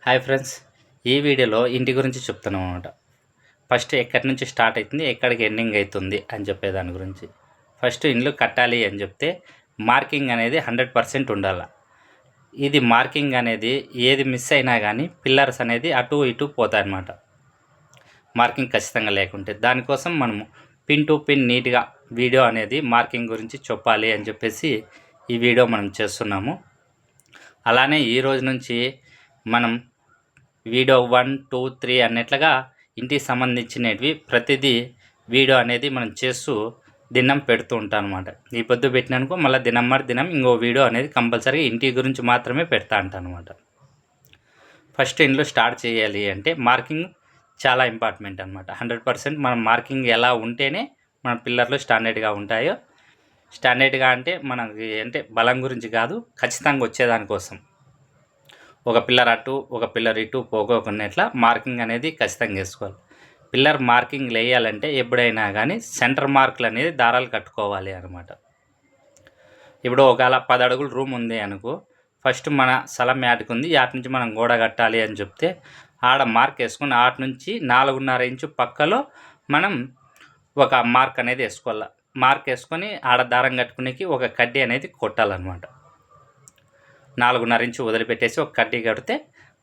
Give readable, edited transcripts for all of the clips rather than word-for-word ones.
Hi friends, ఈ వీడియోలో ఇంటి గురించి చెప్తున్నాం అనమాట. ఫస్ట్ ఎక్కడి నుంచి స్టార్ట్ అవుతుంది, ఎక్కడికి ఎండింగ్ అవుతుంది అని చెప్పేదాని గురించి. ఫస్ట్ ఇల్లు కట్టాలి అని చెప్తే మార్కింగ్ అనేది 100% ఉండాలి. ఇది మార్కింగ్ అనేది ఏది మిస్ అయినా కానీ పిల్లర్స్ అనేది అటు ఇటు పోతాయన్నమాట, మార్కింగ్ ఖచ్చితంగా లేకుంటే. దానికోసం మనము పిన్ టు పిన్ నీట్గా వీడియో అనేది మార్కింగ్ గురించి చెప్పాలి అని చెప్పేసి ఈ వీడియో మనం చేస్తున్నాము. అలానే ఈ రోజు నుంచి మనం వీడియో 1, 2, 3 అన్నట్లుగా ఇంటికి సంబంధించినవి ప్రతిదీ వీడియో అనేది మనం చేస్తూ దినం పెడుతూ ఉంటాం అనమాట. ఈ పొద్దు పెట్టినానుకో మళ్ళీ దినం ఇంకో వీడియో అనేది కంపల్సరీ ఇంటి గురించి మాత్రమే పెడతా అంటాను అనమాట. ఫస్ట్ ఇంట్లో స్టార్ట్ చేయాలి అంటే మార్కింగ్ చాలా ఇంపార్టెంట్ అనమాట. 100% మనం మార్కింగ్ ఎలా ఉంటేనే మన పిల్లర్లు స్టాండర్డ్గా ఉంటాయో. స్టాండర్డ్గా అంటే మనకి అంటే బలం గురించి కాదు, ఖచ్చితంగా వచ్చేదానికోసం. ఒక పిల్లర్ అటు ఒక పిల్లర్ ఇటు పోగొకున్నట్ల మార్కింగ్ అనేది ఖచ్చితంగా వేసుకోవాలి. పిల్లర్ మార్కింగ్ వేయాలంటే ఎప్పుడైనా కానీ సెంటర్ మార్కులు అనేది దారాలు కట్టుకోవాలి అనమాట. ఇప్పుడు ఒకవేళ 10 అడుగులు రూమ్ ఉంది అనుకో, ఫస్ట్ మన స్థలం యాటికి ఉంది, యాటి నుంచి మనం గోడ కట్టాలి అని చెప్తే ఆడ మార్క్ వేసుకొని ఆటి నుంచి 4.5 ఇంచు పక్కలో మనం ఒక మార్క్ అనేది వేసుకోవాలి. మార్క్ వేసుకొని ఆడ దారం కట్టుకునేకి ఒక కడ్డీ అనేది కొట్టాలన్నమాట. 4.5 ఇంచు వదిలిపెట్టేసి ఒక కడ్డీ కడితే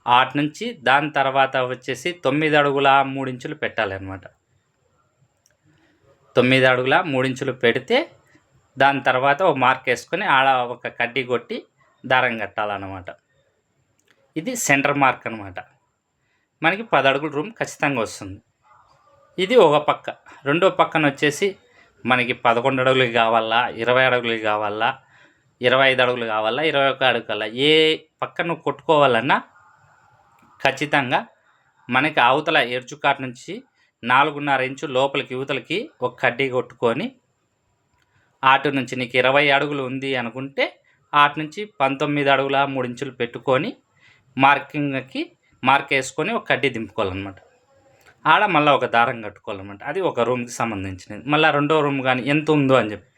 ఆటి నుంచి దాని తర్వాత వచ్చేసి 9 అడుగుల 3 ఇంచులు పెట్టాలన్నమాట. 9 అడుగుల 3 ఇంచులు పెడితే దాని తర్వాత ఒక మార్క్ వేసుకొని ఆడ ఒక కడ్డీ కొట్టి దారం కట్టాలన్నమాట. ఇది సెంటర్ మార్క్ అనమాట. మనకి 10 అడుగుల రూమ్ ఖచ్చితంగా వస్తుంది. ఇది ఒక పక్క. రెండో పక్కన వచ్చేసి మనకి 11 అడుగులకి కావాలా, 20 అడుగులకి కావాలా, 25 అడుగులు కావాలా, 21 అడుగు కావాలా, ఏ పక్క నువ్వు కొట్టుకోవాలన్నా ఖచ్చితంగా మనకి అవతల ఎర్చుకాట్ నుంచి 4.5 ఇంచు లోపలికి యువతలకి ఒక కడ్డీ కొట్టుకొని ఆటు నుంచి నీకు 20 అడుగులు ఉంది అనుకుంటే ఆటు నుంచి 19 అడుగుల 3 ఇంచులు పెట్టుకొని మార్కింగ్కి మార్క్ వేసుకొని ఒక కడ్డీ దింపుకోవాలన్నమాట. ఆడ మళ్ళీ ఒక దారం కట్టుకోవాలన్నమాట. అది ఒక రూమ్కి సంబంధించినది. మళ్ళీ రెండో రూమ్ కానీ ఎంత ఉందో అని చెప్పి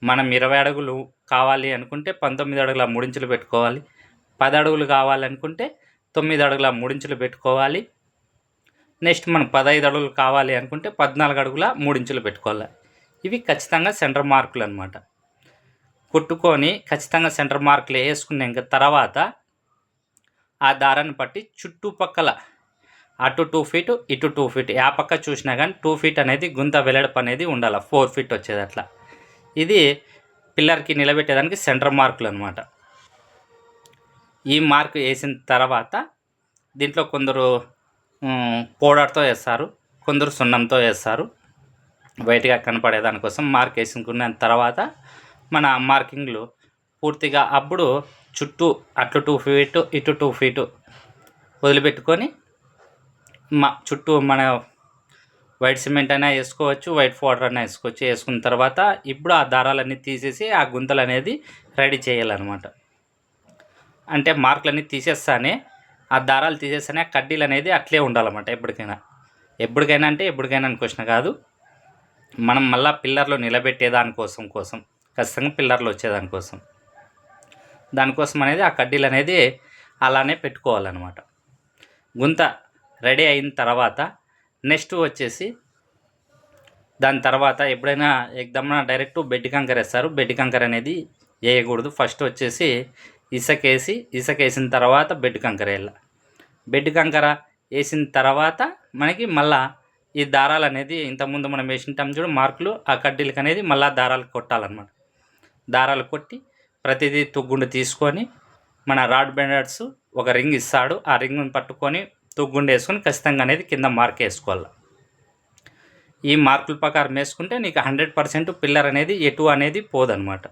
మనం 20 అడుగులు కావాలి అనుకుంటే 19 అడుగుల 3 ఇంచులు పెట్టుకోవాలి. 10 అడుగులు కావాలనుకుంటే 9 అడుగుల 3 ఇంచులు పెట్టుకోవాలి. నెక్స్ట్ మనం 15 అడుగులు కావాలి అనుకుంటే 14 అడుగుల 3 ఇంచులు పెట్టుకోవాలి. ఇవి ఖచ్చితంగా సెంటర్ మార్కులు అనమాట. కొట్టుకొని ఖచ్చితంగా సెంటర్ మార్కులు వేసుకున్నాక తర్వాత ఆ దారాన్ని పట్టి చుట్టుపక్కల అటు 2 ఫీట్ ఇటు 2 ఫీట్ ఆ పక్క చూసినా కానీ 2 ఫీట్ అనేది గుంత వెడల్పు అనేది ఉండాలి. 4 ఫీట్ వచ్చేది అట్లా. ఇది పిల్లర్కి నిలబెట్టేదానికి సెంటర్ మార్కులు అనమాట. ఈ మార్క్ వేసిన తర్వాత దీంట్లో కొందరు పౌడర్తో వేస్తారు, కొందరు సున్నంతో వేస్తారు. వైట్గా కనపడేదానికోసం మార్క్ వేసుకున్న తర్వాత మన మార్కింగ్లు పూర్తిగా అప్పుడు చుట్టూ అటు 2 ఫీట్ ఇటు 2 ఫీట్ వదిలిపెట్టుకొని చుట్టూ మన వైట్ సిమెంట్ అయినా వేసుకోవచ్చు, వైట్ పౌడర్ అయినా వేసుకోవచ్చు. వేసుకున్న తర్వాత ఇప్పుడు ఆ దారాలన్నీ తీసేసి ఆ గుంతలు అనేది రెడీ చేయాలన్నమాట. అంటే మార్కులన్నీ తీసేస్తానే ఆ దారాలు తీసేస్తానే ఆ కడ్డీలు అనేది అట్లే ఉండాలన్నమాట. ఎప్పటికైనా అంటే ఎప్పటికైనా అని క్వశ్చన్ కాదు, మనం మళ్ళీ పిల్లర్లో నిలబెట్టేదానికోసం ఖచ్చితంగా పిల్లర్లు వచ్చేదానికోసం దానికోసం అనేది ఆ కడ్డీలు అనేది అలానే పెట్టుకోవాలన్నమాట. గుంత రెడీ అయిన తర్వాత నెక్స్ట్ వచ్చేసి దాని తర్వాత ఎప్పుడైనా ఎగ్దమ్న డైరెక్ట్ బెడ్ కంకర వేస్తారు. బెడ్ కంకర అనేది వేయకూడదు. ఫస్ట్ వచ్చేసి ఇసుక వేసిన తర్వాత బెడ్ కంకర వేయాలి. బెడ్ కంకర వేసిన తర్వాత మనకి మళ్ళా ఈ దారాలు అనేది ఇంతకుముందు మనం వేసింటాం చూడు మార్కులు, ఆ కడ్డీలకు అనేది మళ్ళీ దారాలు కొట్టాలన్నమాట. దారాలు కొట్టి ప్రతిదీ తుగ్గుండు తీసుకొని మన రాడ్ బెండర్స్ ఒక రింగ్ ఇస్తాడు, ఆ రింగ్ని పట్టుకొని తుగ్గుండు వేసుకొని ఖచ్చితంగా అనేది కింద మార్క్ వేసుకోవాలి. ఈ మార్కుల ప్రకారం వేసుకుంటే నీకు 100% పిల్లర్ అనేది ఎటు అనేది పోదనమాట.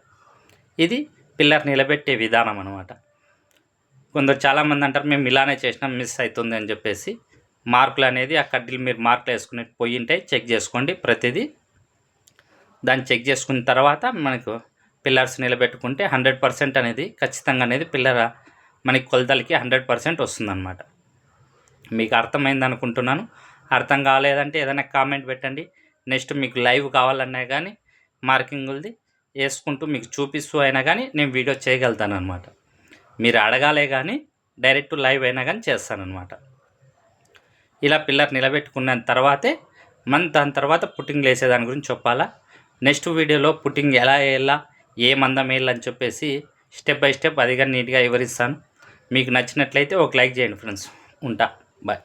ఇది పిల్లర్ నిలబెట్టే విధానం అనమాట. కొందరు చాలామంది అంటారు మేము ఇలానే చేసినాం మిస్ అవుతుంది అని చెప్పేసి. మార్కులు అనేది ఆ కడ్డీలు మీరు మార్కులు వేసుకుని పోయింటాయి, చెక్ చేసుకోండి ప్రతిదీ. దాన్ని చెక్ చేసుకున్న తర్వాత మనకు పిల్లర్స్ నిలబెట్టుకుంటే 100% అనేది ఖచ్చితంగా అనేది పిల్లర్ మనకి కొలతలకి 100% వస్తుందన్నమాట. మీకు అర్థమైంది అనుకుంటున్నాను. అర్థం కాలేదంటే ఏదైనా కామెంట్ పెట్టండి. నెక్స్ట్ మీకు లైవ్ కావాలన్నా కానీ మార్కింగులది వేసుకుంటూ మీకు చూపిస్తూ అయినా కానీ నేను వీడియో చేయగలుగుతాను అనమాట. మీరు అడగాలే కానీ డైరెక్ట్ లైవ్ అయినా కానీ చేస్తానన్నమాట. ఇలా పిల్లర్ నిలబెట్టుకున్న తర్వాతే దాని తర్వాత పుట్టింగ్లు వేసేదాని గురించి చెప్పాలా. నెక్స్ట్ వీడియోలో పుట్టింగ్ ఎలా వేయాలా, ఏ మందం వేయాలని చెప్పేసి స్టెప్ బై స్టెప్ అదిగా నీట్గా వివరిస్తాను. మీకు నచ్చినట్లయితే ఒక లైక్ చేయండి ఫ్రెండ్స్. ఉంటా, బాయ్.